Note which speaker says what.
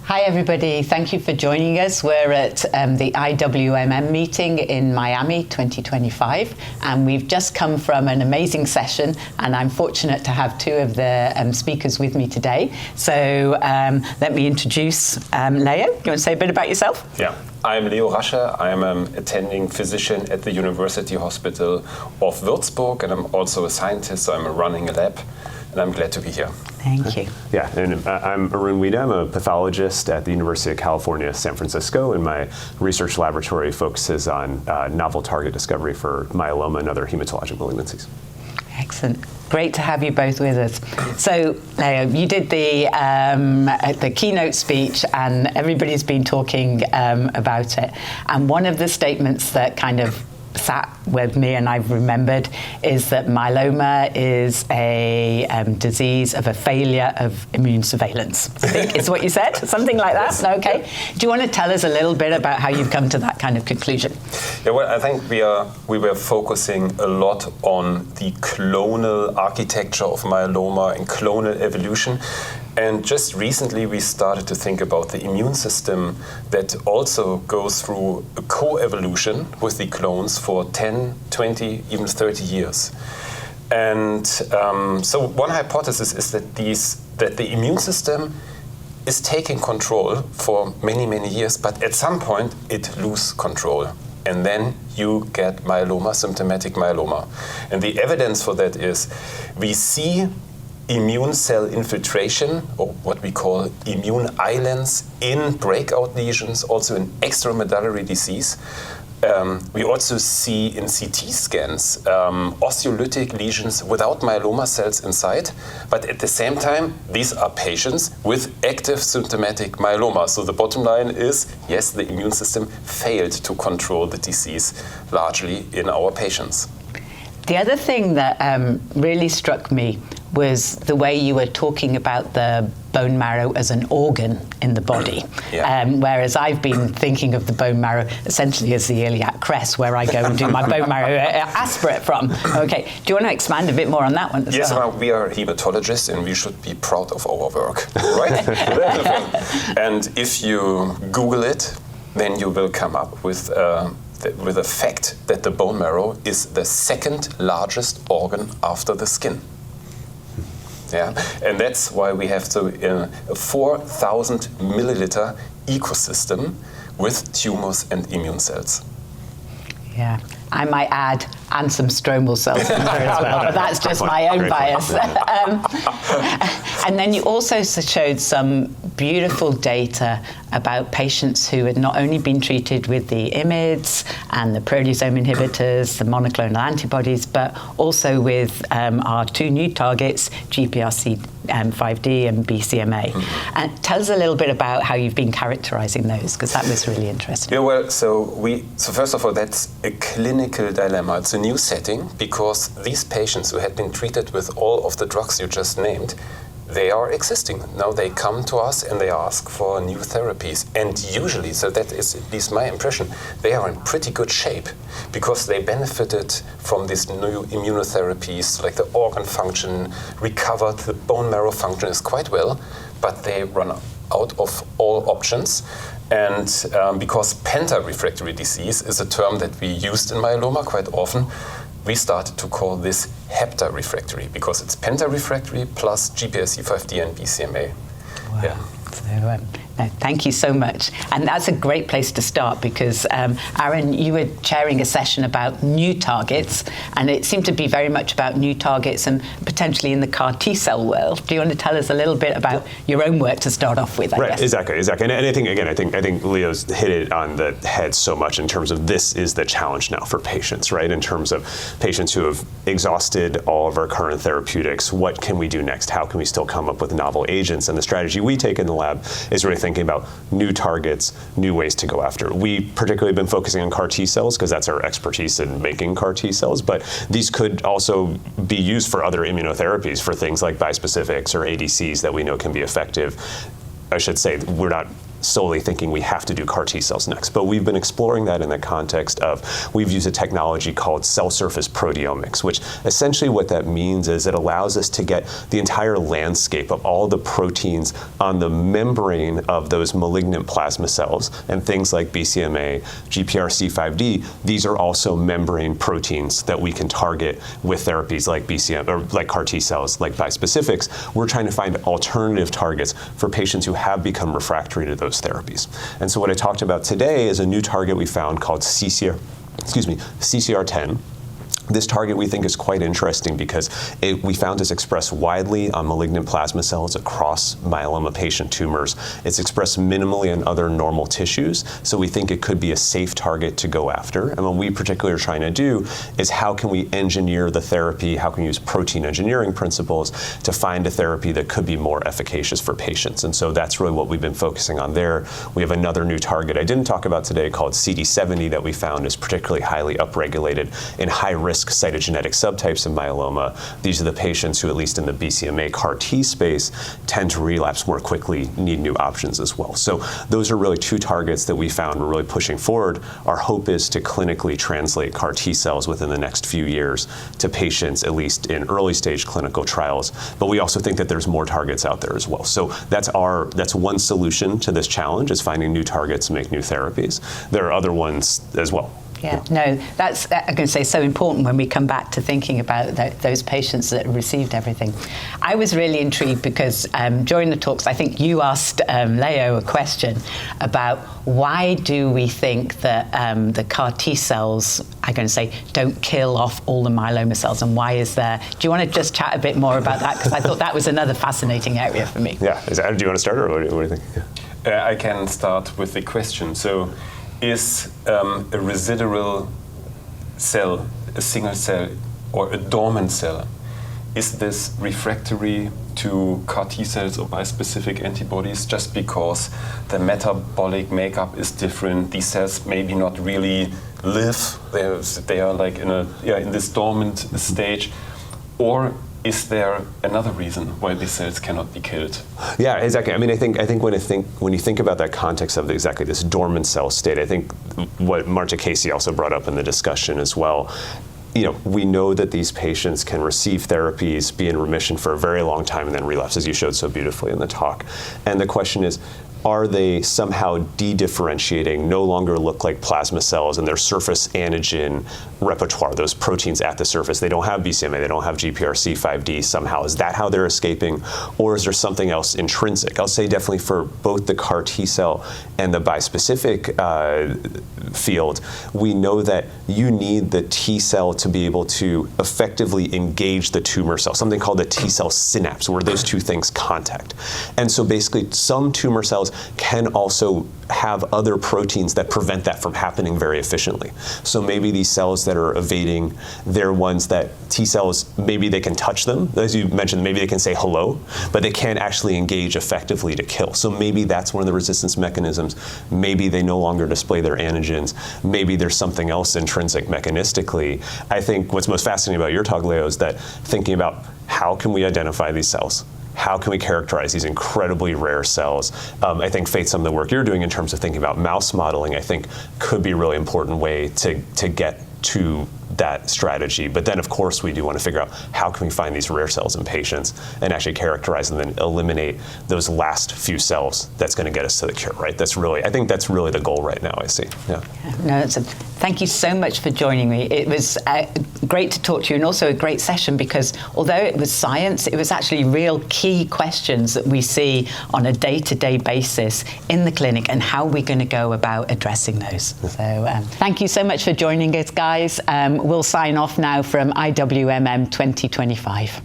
Speaker 1: Hi everybody, thank you for joining us. We're at the iwMM meeting in Miami 2025, and we've just come from an amazing session, and I'm fortunate to have two of the speakers with me today. So let me introduce Leo. You want to say a bit about yourself?
Speaker 2: Yeah. I'm Leo Rasche. I'm an attending physician at the University Hospital of Würzburg, and I'm also a scientist, so I'm running a lab, and I'm glad to be here.
Speaker 1: Thank you.
Speaker 3: Yeah, and I'm Arun Wiita. I'm a pathologist at the University of California, San Francisco, and my research laboratory focuses on novel target discovery for myeloma and other hematologic malignancies.
Speaker 1: Excellent. Great to have you both with us. So, Leo, you did the keynote speech, and everybody's been talking about it. And one of the statements that kind of sat with me and I've remembered is that myeloma is a disease of a failure of immune surveillance. I think is what you said, something like that.
Speaker 2: Yes.
Speaker 1: Okay. Do you want to tell us a little bit about how you've come to that kind of conclusion?
Speaker 2: Yeah, well, I think we were focusing a lot on the clonal architecture of myeloma and clonal evolution. And just recently we started to think about the immune system that also goes through a co-evolution with the clones for 10, 20, even 30 years. And so one hypothesis is that the immune system is taking control for many, many years, but at some point it loses control. And then you get myeloma, symptomatic myeloma. And the evidence for that is we see immune cell infiltration, or what we call immune islands, in breakout lesions, also in extramedullary disease. We also see in CT scans osteolytic lesions without myeloma cells inside, but at the same time, these are patients with active symptomatic myeloma. So the bottom line is, yes, the immune system failed to control the disease largely in our patients.
Speaker 1: The other thing that really struck me was the way you were talking about the bone marrow as an organ in the body.
Speaker 2: Yeah.
Speaker 1: Whereas I've been thinking of the bone marrow essentially as the iliac crest, where I go and do my bone marrow aspirate from. Okay, do you want to expand a bit more on that one as
Speaker 2: yes,
Speaker 1: well?
Speaker 2: Well, we are hematologists and we should be proud of our work, right? And if you Google it, then you will come up with the fact that the bone marrow is the second largest organ after the skin. Yeah, and that's why we have a 4,000 milliliter ecosystem with tumors and immune cells.
Speaker 1: Yeah, I might add, and some stromal cells in there as well, but that's just my own bias. And then you also showed some beautiful data about patients who had not only been treated with the IMiDs and the proteasome inhibitors, the monoclonal antibodies, but also with our two new targets, GPRC5D and BCMA. And tell us a little bit about how you've been characterizing those, because that was really interesting.
Speaker 2: Yeah, well, so first of all, that's a clinical dilemma. It's a new setting because these patients who had been treated with all of the drugs you just named, they are existing. Now they come to us and they ask for new therapies. And usually, so that is at least my impression, they are in pretty good shape because they benefited from these new immunotherapies, like the organ function recovered, the bone marrow function is quite well, but they run out of all options. And because penta-refractory disease is a term that we used in myeloma quite often, we started to call this hepta-refractory because it's penta-refractory plus GPRC5D and BCMA.
Speaker 1: Wow.
Speaker 2: Yeah.
Speaker 1: So, no, thank you so much. And that's a great place to start because, Arun, you were chairing a session about new targets, and it seemed to be very much about new targets and potentially in the CAR T-cell world. Do you want to tell us a little bit about your own work to start off with, I guess?
Speaker 3: Exactly. And I think Leo's hit it on the head so much in terms of this is the challenge now for patients, right? In terms of patients who have exhausted all of our current therapeutics, what can we do next? How can we still come up with novel agents? And the strategy we take in the lab is really thinking about new targets, new ways to go after. We particularly have been focusing on CAR T cells because that's our expertise in making CAR T cells, but these could also be used for other immunotherapies, for things like bispecifics or ADCs that we know can be effective. I should say we're not solely thinking we have to do CAR T cells next. But we've been exploring that in the context of, we've used a technology called cell surface proteomics, which essentially what that means is it allows us to get the entire landscape of all the proteins on the membrane of those malignant plasma cells, and things like BCMA, GPRC5D, these are also membrane proteins that we can target with therapies like like CAR T cells, like bispecifics. We're trying to find alternative targets for patients who have become refractory to those therapies. And so what I talked about today is a new target we found called CCR10. This target we think is quite interesting because we found it's expressed widely on malignant plasma cells across myeloma patient tumors. It's expressed minimally in other normal tissues, so we think it could be a safe target to go after. And what we particularly are trying to do is how can we engineer the therapy, how can we use protein engineering principles to find a therapy that could be more efficacious for patients. And so that's really what we've been focusing on there. We have another new target I didn't talk about today called CD70 that we found is particularly highly upregulated in high-risk cytogenetic subtypes of myeloma. These are the patients who, at least in the BCMA CAR T space, tend to relapse more quickly, need new options as well. So those are really two targets that we found we're really pushing forward. Our hope is to clinically translate CAR T cells within the next few years to patients, at least in early stage clinical trials. But we also think that there's more targets out there as well. So that's one solution to this challenge, is finding new targets to make new therapies. There are other ones as well.
Speaker 1: Yeah, no, that's, I'm going to say, so important when we come back to thinking about those patients that received everything. I was really intrigued because during the talks, I think you asked Leo a question about why do we think that the CAR T cells, I'm going to say, don't kill off all the myeloma cells, and why is there? Do you want to just chat a bit more about that? Because I thought that was another fascinating area for me.
Speaker 3: Yeah, do you want to start, or what do you think?
Speaker 2: Yeah. I can start with the question. So, is a residual cell, a single cell, or a dormant cell, is this refractory to CAR T cells or bispecific antibodies just because the metabolic makeup is different? These cells maybe not really live, they are like in this dormant stage, or is there another reason why these cells cannot be killed?
Speaker 3: Yeah, exactly. I mean, I think when you think about that context of exactly this dormant cell state, I think what Marta Casey also brought up in the discussion as well, we know that these patients can receive therapies, be in remission for a very long time, and then relapse, as you showed so beautifully in the talk. And the question is, are they somehow de-differentiating, no longer look like plasma cells in their surface antigen repertoire, those proteins at the surface? They don't have BCMA, they don't have GPRC5D somehow. Is that how they're escaping? Or is there something else intrinsic? I'll say definitely for both the CAR T cell and the bispecific field, we know that you need the T cell to be able to effectively engage the tumor cell, something called the T cell synapse, where those two things contact. And so basically some tumor cells can also have other proteins that prevent that from happening very efficiently. So maybe these cells that are evading, they're ones that T cells, maybe they can touch them. As you mentioned, maybe they can say hello, but they can't actually engage effectively to kill. So maybe that's one of the resistance mechanisms. Maybe they no longer display their antigens. Maybe there's something else intrinsic mechanistically. I think what's most fascinating about your talk, Leo, is that thinking about how can we identify these cells? How can we characterize these incredibly rare cells? I think, Faith, some of the work you're doing in terms of thinking about mouse modeling, I think could be a really important way to get to that strategy. But then, of course, we do want to figure out how can we find these rare cells in patients and actually characterize them and eliminate those last few cells that's going to get us to the cure, right? I think that's really the goal right now, I see. Yeah.
Speaker 1: No, thank you so much for joining me. It was great to talk to you, and also a great session, because although it was science, it was actually real key questions that we see on a day-to-day basis in the clinic, and how we're going to go about addressing those. So thank you so much for joining us, guys. We'll sign off now from iwMM 2025.